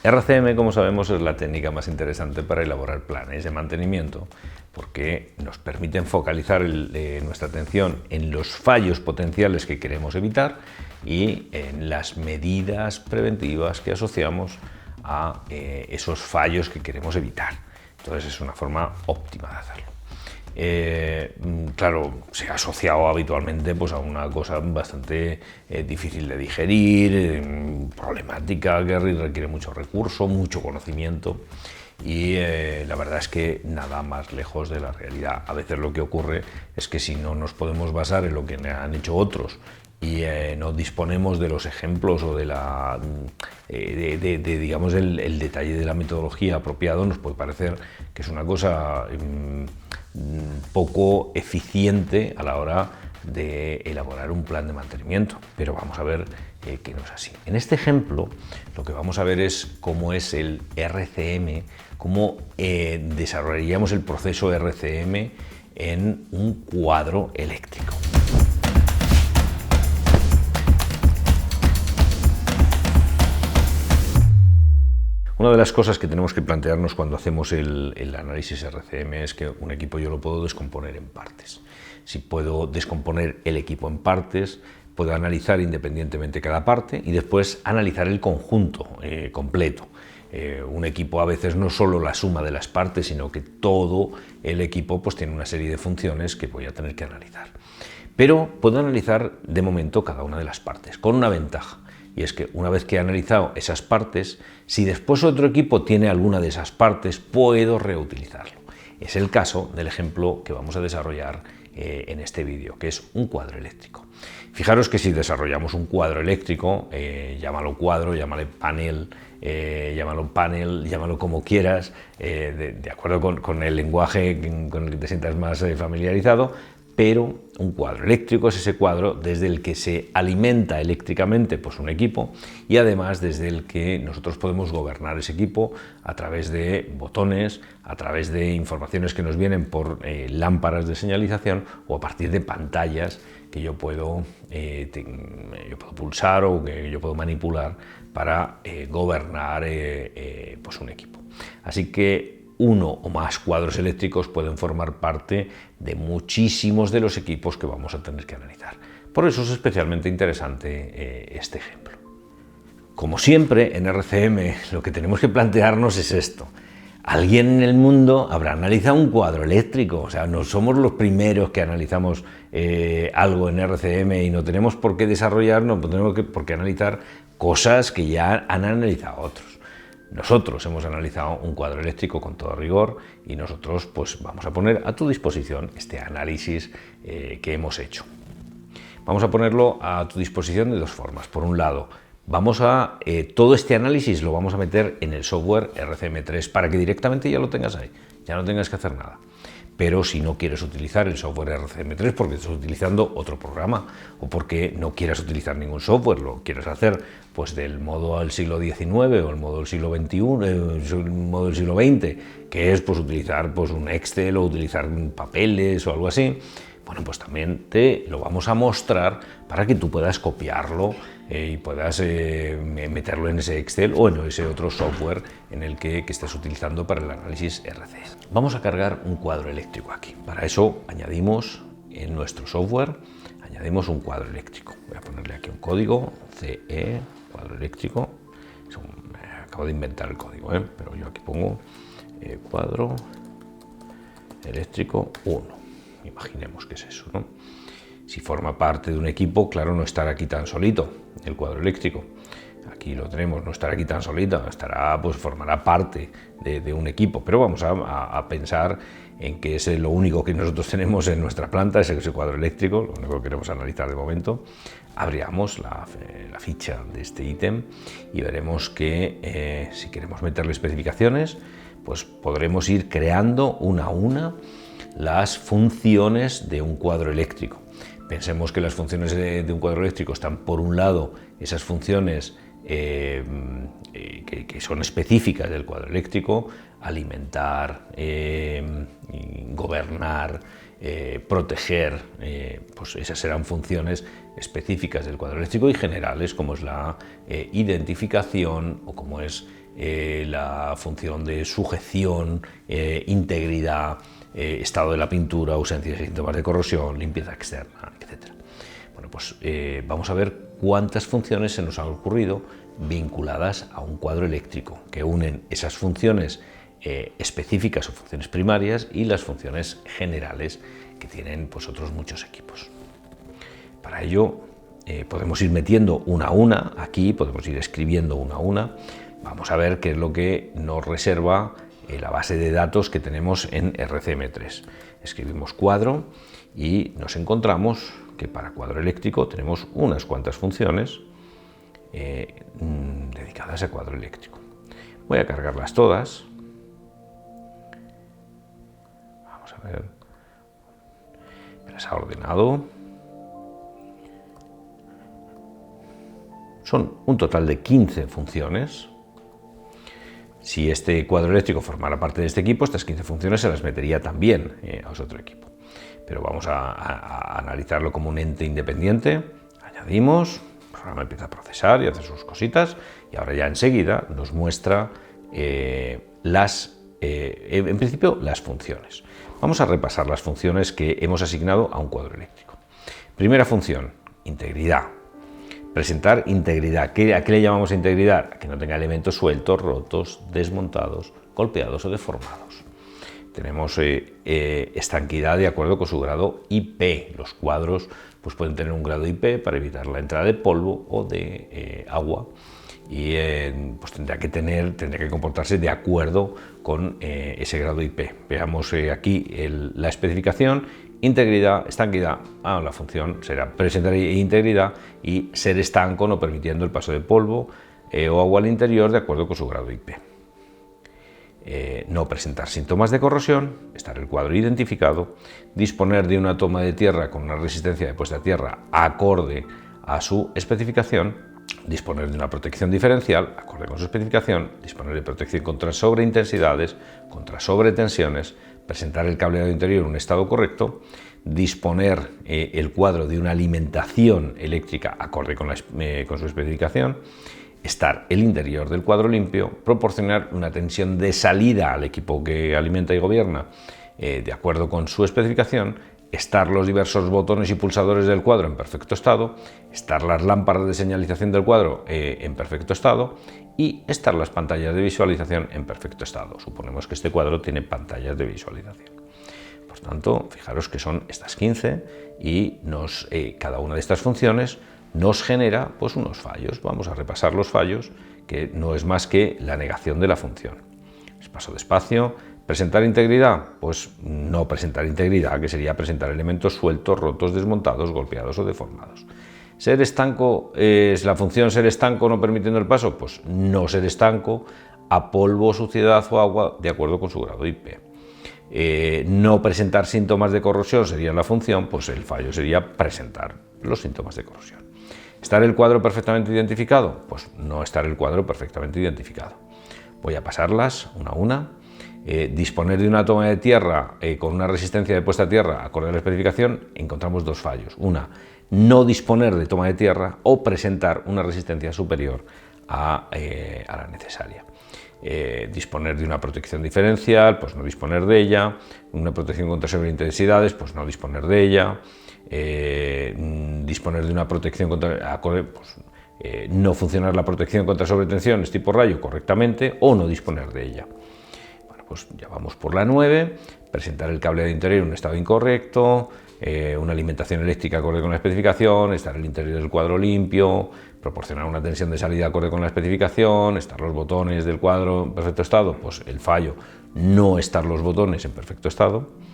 RCM, como sabemos, es la técnica más interesante para elaborar planes de mantenimiento porque nos permiten focalizar nuestra atención en los fallos potenciales que queremos evitar y en las medidas preventivas que asociamos a esos fallos que queremos evitar. Entonces es una forma óptima de hacerlo. Claro, se ha asociado habitualmente pues, a una cosa bastante difícil de digerir, problemática, que requiere mucho recurso, mucho conocimiento y la verdad es que nada más lejos de la realidad. A veces lo que ocurre es que si no nos podemos basar en lo que han hecho otros y no disponemos de los ejemplos o de digamos el detalle de la metodología apropiado, nos puede parecer que es una cosa poco eficiente a la hora de elaborar un plan de mantenimiento, pero vamos a ver que no es así. En este ejemplo lo que vamos a ver es cómo es el RCM, cómo desarrollaríamos el proceso RCM en un cuadro eléctrico. Una de las cosas que tenemos que plantearnos cuando hacemos el análisis RCM es que un equipo yo lo puedo descomponer en partes. Si puedo descomponer el equipo en partes, puedo analizar independientemente cada parte y después analizar el conjunto completo. Un equipo a veces no solo la suma de las partes, sino que todo el equipo pues, tiene una serie de funciones que voy a tener que analizar. Pero puedo analizar de momento cada una de las partes, con una ventaja. Y es que una vez que he analizado esas partes, si después otro equipo tiene alguna de esas partes, puedo reutilizarlo. Es el caso del ejemplo que vamos a desarrollar en este vídeo, que es un cuadro eléctrico. Fijaros que si desarrollamos un cuadro eléctrico, llámalo cuadro, llámalo panel, llámalo como quieras, de acuerdo con el lenguaje con el que te sientas más familiarizado, pero un cuadro eléctrico es ese cuadro desde el que se alimenta eléctricamente pues, un equipo y además desde el que nosotros podemos gobernar ese equipo a través de botones, a través de informaciones que nos vienen por lámparas de señalización o a partir de pantallas que yo puedo pulsar o que yo puedo manipular para gobernar pues un equipo. Así que uno o más cuadros eléctricos pueden formar parte de muchísimos de los equipos que vamos a tener que analizar. Por eso es especialmente interesante este ejemplo. Como siempre, en RCM lo que tenemos que plantearnos es esto. Alguien en el mundo habrá analizado un cuadro eléctrico, o sea, no somos los primeros que analizamos algo en RCM y no tenemos por qué desarrollar, no tenemos por qué analizar cosas que ya han analizado otros. Nosotros hemos analizado un cuadro eléctrico con todo rigor y nosotros pues, vamos a poner a tu disposición este análisis que hemos hecho. Vamos a ponerlo a tu disposición de dos formas. Por un lado, todo este análisis lo vamos a meter en el software RCM3 para que directamente ya lo tengas ahí, ya no tengas que hacer nada. Pero si no quieres utilizar el software RCM3 porque estás utilizando otro programa o porque no quieras utilizar ningún software, lo quieres hacer pues del modo del siglo XIX o el modo del siglo XXI, el modo del siglo XX, que es pues utilizar pues un Excel o utilizar papeles o algo así, bueno, pues también te lo vamos a mostrar para que tú puedas copiarlo y puedas meterlo en ese Excel o en ese otro software en el que estés utilizando para el análisis RC. Vamos a cargar un cuadro eléctrico aquí. Para eso añadimos en nuestro software, añadimos un cuadro eléctrico. Voy a ponerle aquí un código, CE, cuadro eléctrico. Acabo de inventar el código, pero yo aquí pongo cuadro eléctrico 1. Imaginemos que es eso, ¿no? Si forma parte de un equipo, claro, no estará aquí tan solito el cuadro eléctrico. Aquí lo tenemos, no estará aquí tan solito, pues formará parte de un equipo, pero vamos a pensar en que es lo único que nosotros tenemos en nuestra planta, es ese cuadro eléctrico, lo único que queremos analizar de momento. Abriremos la ficha de este ítem y veremos que si queremos meterle especificaciones, pues podremos ir creando una a una las funciones de un cuadro eléctrico. Pensemos que las funciones de un cuadro eléctrico están, por un lado, esas funciones que son específicas del cuadro eléctrico: alimentar, gobernar, proteger, pues esas serán funciones específicas del cuadro eléctrico, y generales, como es la identificación o como es la función de sujeción, integridad, estado de la pintura, ausencia de síntomas de corrosión, limpieza externa, etc. Bueno, pues vamos a ver cuántas funciones se nos han ocurrido vinculadas a un cuadro eléctrico, que unen esas funciones específicas o funciones primarias y las funciones generales que tienen pues otros muchos equipos. Para ello podemos ir metiendo una a una, aquí podemos ir escribiendo una a una. Vamos a ver qué es lo que nos reserva la base de datos que tenemos en RCM3. Escribimos cuadro y nos encontramos que para cuadro eléctrico tenemos unas cuantas funciones dedicadas a cuadro eléctrico. Voy a cargarlas todas. Vamos a ver. Me las ha ordenado. Son un total de 15 funciones. Si este cuadro eléctrico formara parte de este equipo, estas 15 funciones se las metería también a otro equipo. Pero vamos a analizarlo como un ente independiente. Añadimos, el programa empieza a procesar y a hacer sus cositas, y ahora ya enseguida nos muestra en principio las funciones. Vamos a repasar las funciones que hemos asignado a un cuadro eléctrico. Primera función, integridad. Presentar integridad. ¿A qué le llamamos integridad? A que no tenga elementos sueltos, rotos, desmontados, golpeados o deformados. Tenemos estanquidad de acuerdo con su grado IP. Los cuadros pues, pueden tener un grado IP para evitar la entrada de polvo o de agua, y pues tendrá que comportarse de acuerdo con ese grado IP. Veamos aquí la especificación. Integridad, estanquidad, la función será presentar integridad y ser estanco, no permitiendo el paso de polvo o agua al interior de acuerdo con su grado IP. No presentar síntomas de corrosión, estar el cuadro identificado, disponer de una toma de tierra con una resistencia de puesta a tierra acorde a su especificación, disponer de una protección diferencial acorde con su especificación, disponer de protección contra sobreintensidades, contra sobretensiones, presentar el cableado interior en un estado correcto, disponer el cuadro de una alimentación eléctrica acorde con su especificación, estar el interior del cuadro limpio, proporcionar una tensión de salida al equipo que alimenta y gobierna de acuerdo con su especificación, estar los diversos botones y pulsadores del cuadro en perfecto estado, estar las lámparas de señalización del cuadro en perfecto estado y estar las pantallas de visualización en perfecto estado. Suponemos que este cuadro tiene pantallas de visualización. Por tanto, fijaros que son estas 15 y cada una de estas funciones nos genera pues, unos fallos. Vamos a repasar los fallos, que no es más que la negación de la función. Paso despacio. ¿Presentar integridad? Pues no presentar integridad, que sería presentar elementos sueltos, rotos, desmontados, golpeados o deformados. ¿Ser estanco es la función ser estanco no permitiendo el paso? Pues no ser estanco a polvo, suciedad o agua de acuerdo con su grado IP. No presentar síntomas de corrosión sería la función, pues el fallo sería presentar los síntomas de corrosión. ¿Estar el cuadro perfectamente identificado? Pues no estar el cuadro perfectamente identificado. Voy a pasarlas una a una. Disponer de una toma de tierra con una resistencia de puesta a tierra acorde a la especificación, encontramos dos fallos. Una, no disponer de toma de tierra o presentar una resistencia superior a la necesaria. Disponer de una protección diferencial, pues no disponer de ella. Una protección contra sobreintensidades, pues no disponer de ella. Disponer de una protección contra no funcionar la protección contra sobretensiones tipo rayo correctamente o no disponer de ella. Bueno, pues ya vamos por la 9, presentar el cableado interior en un estado incorrecto, una alimentación eléctrica acorde con la especificación, estar el interior del cuadro limpio, proporcionar una tensión de salida acorde con la especificación, estar los botones del cuadro en perfecto estado, pues el fallo, no estar los botones en perfecto estado.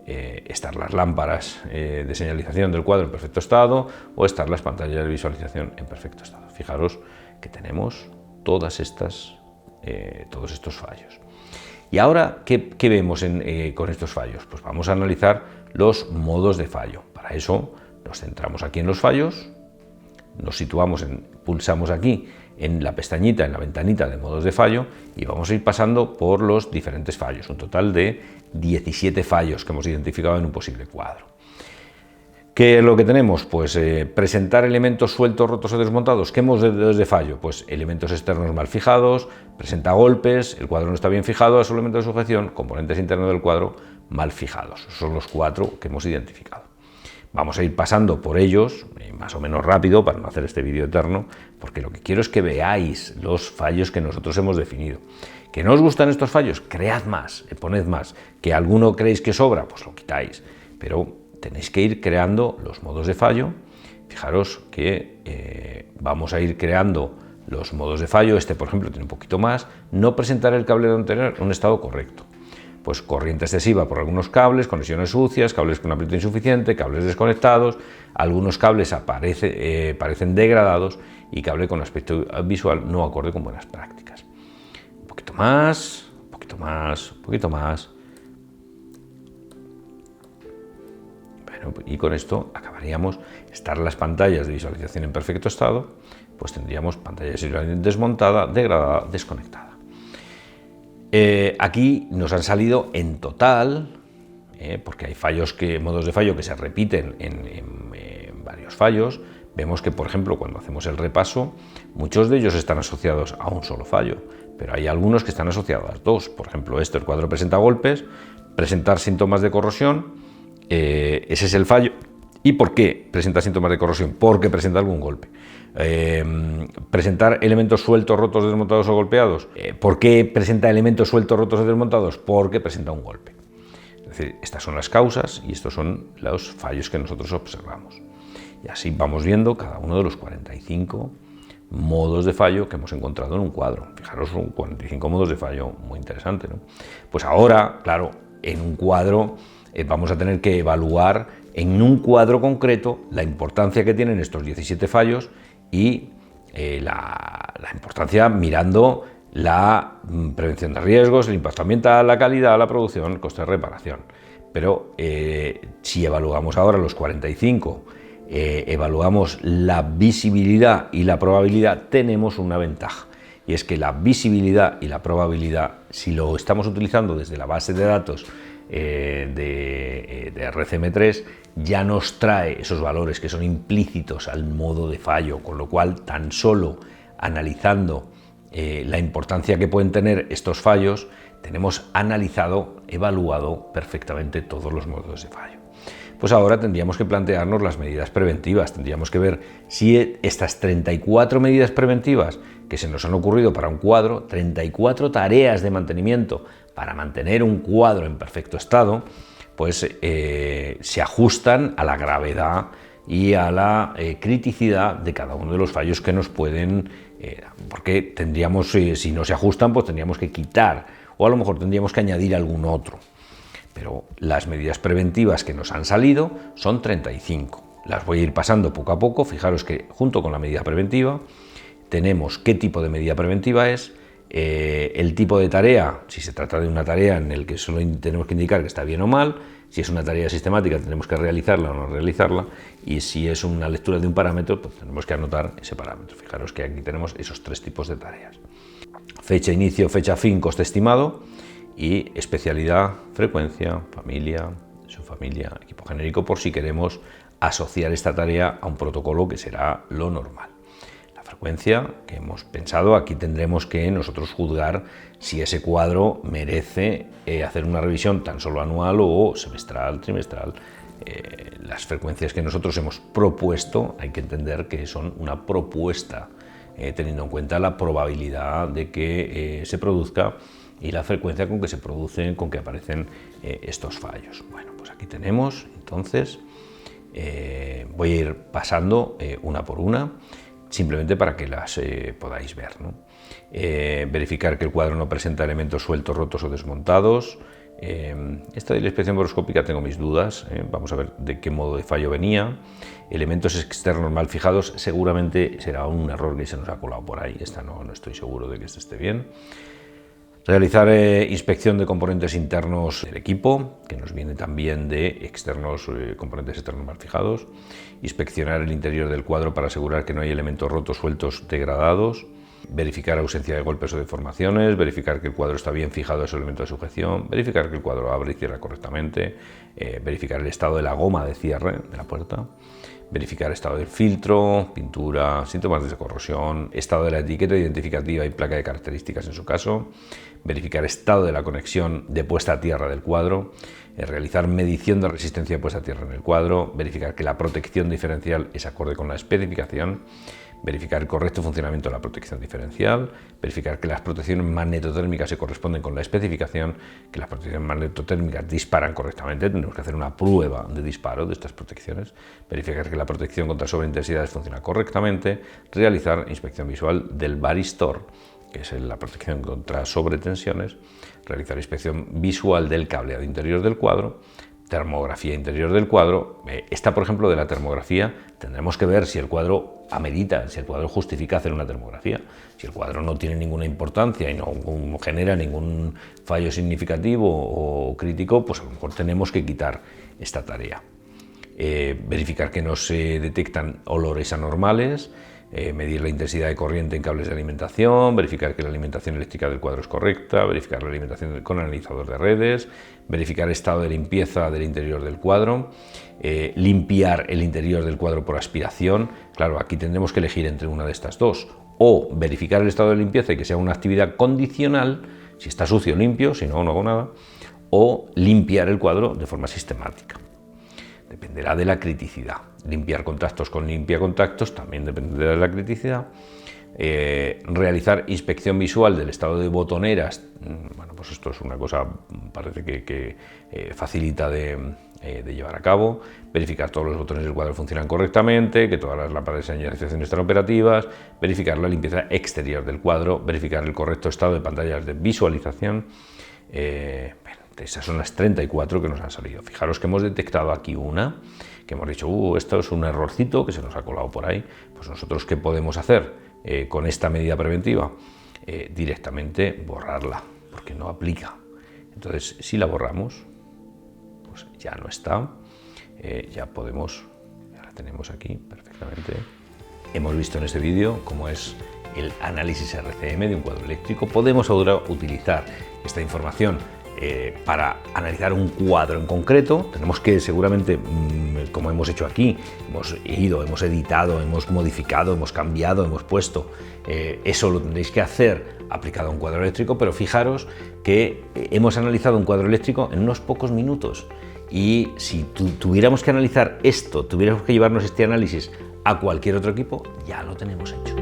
Estar las lámparas de señalización del cuadro en perfecto estado o estar las pantallas de visualización en perfecto estado. Fijaros que tenemos todos estos fallos. Y ahora, ¿qué vemos con estos fallos? Pues vamos a analizar los modos de fallo. Para eso nos centramos aquí en los fallos, nos situamos, pulsamos aquí en la pestañita, en la ventanita de modos de fallo y vamos a ir pasando por los diferentes fallos, un total de 17 fallos que hemos identificado en un posible cuadro. ¿Qué es lo que tenemos? Pues presentar elementos sueltos, rotos o desmontados. ¿Qué hemos de fallo? Pues elementos externos mal fijados, presenta golpes, el cuadro no está bien fijado, es un elemento de sujeción, componentes internos del cuadro mal fijados. Esos son los 4 que hemos identificado. Vamos a ir pasando por ellos, más o menos rápido, para no hacer este vídeo eterno, porque lo que quiero es que veáis los fallos que nosotros hemos definido. ¿Que no os gustan estos fallos? Cread más, poned más. ¿Que alguno creéis que sobra? Pues lo quitáis. Pero tenéis que ir creando los modos de fallo. Fijaros que vamos a ir creando los modos de fallo. Este, por ejemplo, tiene un poquito más. No presentar el cable de anterior en un estado correcto. Pues corriente excesiva por algunos cables, conexiones sucias, cables con amplitud insuficiente, cables desconectados, algunos cables parecen degradados y cable con aspecto visual no acorde con buenas prácticas. Un poquito más, un poquito más, un poquito más. Bueno, y con esto acabaríamos. Estar las pantallas de visualización en perfecto estado, pues tendríamos pantalla de visualización desmontada, degradada, desconectada. Aquí nos han salido en total, porque hay modos de fallo que se repiten en varios fallos. Vemos que, por ejemplo, cuando hacemos el repaso, muchos de ellos están asociados a un solo fallo, pero hay algunos que están asociados a 2. Por ejemplo, el cuadro presenta golpes, presentar síntomas de corrosión, ese es el fallo. ¿Y por qué presenta síntomas de corrosión? Porque presenta algún golpe. Presentar elementos sueltos, rotos, desmontados o golpeados. ¿Por qué presenta elementos sueltos, rotos o desmontados? Porque presenta un golpe. Es decir, estas son las causas y estos son los fallos que nosotros observamos. Y así vamos viendo cada uno de los 45 modos de fallo que hemos encontrado en un cuadro. Fijaros, son 45 modos de fallo, muy interesante, ¿no? Pues ahora, claro, en un cuadro vamos a tener que evaluar en un cuadro concreto la importancia que tienen estos 17 fallos y la importancia mirando la prevención de riesgos, el impacto ambiental, la calidad, la producción, coste de reparación. Pero si evaluamos ahora los 45, evaluamos la visibilidad y la probabilidad, tenemos una ventaja. Y es que la visibilidad y la probabilidad, si lo estamos utilizando desde la base de datos de RCM3, ya nos trae esos valores que son implícitos al modo de fallo, con lo cual tan solo analizando la importancia que pueden tener estos fallos, tenemos analizado, evaluado perfectamente todos los modos de fallo. Pues ahora tendríamos que plantearnos las medidas preventivas, tendríamos que ver si estas 34 medidas preventivas que se nos han ocurrido para un cuadro, 34 tareas de mantenimiento para mantener un cuadro en perfecto estado, pues se ajustan a la gravedad y a la criticidad de cada uno de los fallos que nos pueden, porque tendríamos, si no se ajustan, pues tendríamos que quitar o a lo mejor tendríamos que añadir algún otro. Pero las medidas preventivas que nos han salido son 35. Las voy a ir pasando poco a poco. Fijaros que junto con la medida preventiva tenemos qué tipo de medida preventiva es, el tipo de tarea, si se trata de una tarea en la que solo tenemos que indicar que está bien o mal, si es una tarea sistemática tenemos que realizarla o no realizarla, y si es una lectura de un parámetro, pues tenemos que anotar ese parámetro. Fijaros que aquí tenemos esos 3 tipos de tareas. Fecha inicio, fecha fin, coste estimado, y especialidad, frecuencia, familia, subfamilia, equipo genérico, por si queremos asociar esta tarea a un protocolo que será lo normal. La frecuencia que hemos pensado, aquí tendremos que nosotros juzgar si ese cuadro merece hacer una revisión tan solo anual o semestral, trimestral. Las frecuencias que nosotros hemos propuesto hay que entender que son una propuesta, teniendo en cuenta la probabilidad de que se produzca y la frecuencia con que se producen, con que aparecen estos fallos. Bueno, pues aquí tenemos, entonces, voy a ir pasando una por una, simplemente para que las podáis ver, ¿no? Verificar que el cuadro no presenta elementos sueltos, rotos o desmontados. Esta de la inspección boroscópica tengo mis dudas, vamos a ver de qué modo de fallo venía. Elementos externos mal fijados, seguramente será un error que se nos ha colado por ahí, esta no estoy seguro de que esté bien. Realizar inspección de componentes internos del equipo, que nos viene también de externos, componentes externos mal fijados. Inspeccionar el interior del cuadro para asegurar que no hay elementos rotos, sueltos, degradados. verificar ausencia de golpes o deformaciones, verificar que el cuadro está bien fijado a su elemento de sujeción, verificar que el cuadro abre y cierra correctamente, verificar el estado de la goma de cierre de la puerta, verificar el estado del filtro, pintura, síntomas de corrosión, estado de la etiqueta identificativa y placa de características en su caso, verificar estado de la conexión de puesta a tierra del cuadro, realizar medición de resistencia de puesta a tierra en el cuadro, verificar que la protección diferencial es acorde con la especificación, verificar el correcto funcionamiento de la protección diferencial, verificar que las protecciones magnetotérmicas se corresponden con la especificación, que las protecciones magnetotérmicas disparan correctamente, tenemos que hacer una prueba de disparo de estas protecciones, verificar que la protección contra sobreintensidades funciona correctamente, realizar inspección visual del varistor, que es la protección contra sobretensiones, realizar inspección visual del cableado interior del cuadro, termografía interior del cuadro. Esta, por ejemplo, de la termografía, tendremos que ver si el cuadro amerita, si el cuadro justifica hacer una termografía. Si el cuadro no tiene ninguna importancia y no genera ningún fallo significativo o crítico, pues a lo mejor tenemos que quitar esta tarea. Verificar que no se detectan olores anormales, medir la intensidad de corriente en cables de alimentación, verificar que la alimentación eléctrica del cuadro es correcta, verificar la alimentación con analizador de redes, verificar el estado de limpieza del interior del cuadro, limpiar el interior del cuadro por aspiración. Claro, aquí tendremos que elegir entre una de estas dos, o verificar el estado de limpieza y que sea una actividad condicional, si está sucio limpio, si no, no hago nada, o limpiar el cuadro de forma sistemática. Dependerá de la criticidad. Limpiar contactos con limpiacontactos también dependerá de la criticidad. Realizar inspección visual del estado de botoneras, bueno, pues esto es una cosa, parece que facilita de llevar a cabo. Verificar todos los botones del cuadro funcionan correctamente, que todas las lámparas de señalización están operativas, verificar la limpieza exterior del cuadro, verificar el correcto estado de pantallas de visualización. Esas son las 34 que nos han salido. Fijaros que hemos detectado aquí una, que hemos dicho, esto es un errorcito que se nos ha colado por ahí. Pues nosotros, ¿qué podemos hacer con esta medida preventiva? Directamente borrarla, porque no aplica. Entonces, si la borramos, pues ya no está. Ya podemos, ya la tenemos aquí perfectamente. Hemos visto en este vídeo cómo es el análisis RCM de un cuadro eléctrico. Podemos ahora utilizar esta información para analizar un cuadro en concreto. Tenemos que, seguramente, como hemos hecho aquí, hemos ido, hemos editado, hemos modificado, hemos cambiado, hemos puesto. Eso lo tendréis que hacer aplicado a un cuadro eléctrico, pero fijaros que hemos analizado un cuadro eléctrico en unos pocos minutos. Y si tuviéramos que analizar esto, tuviéramos que llevarnos este análisis a cualquier otro equipo, ya lo tenemos hecho.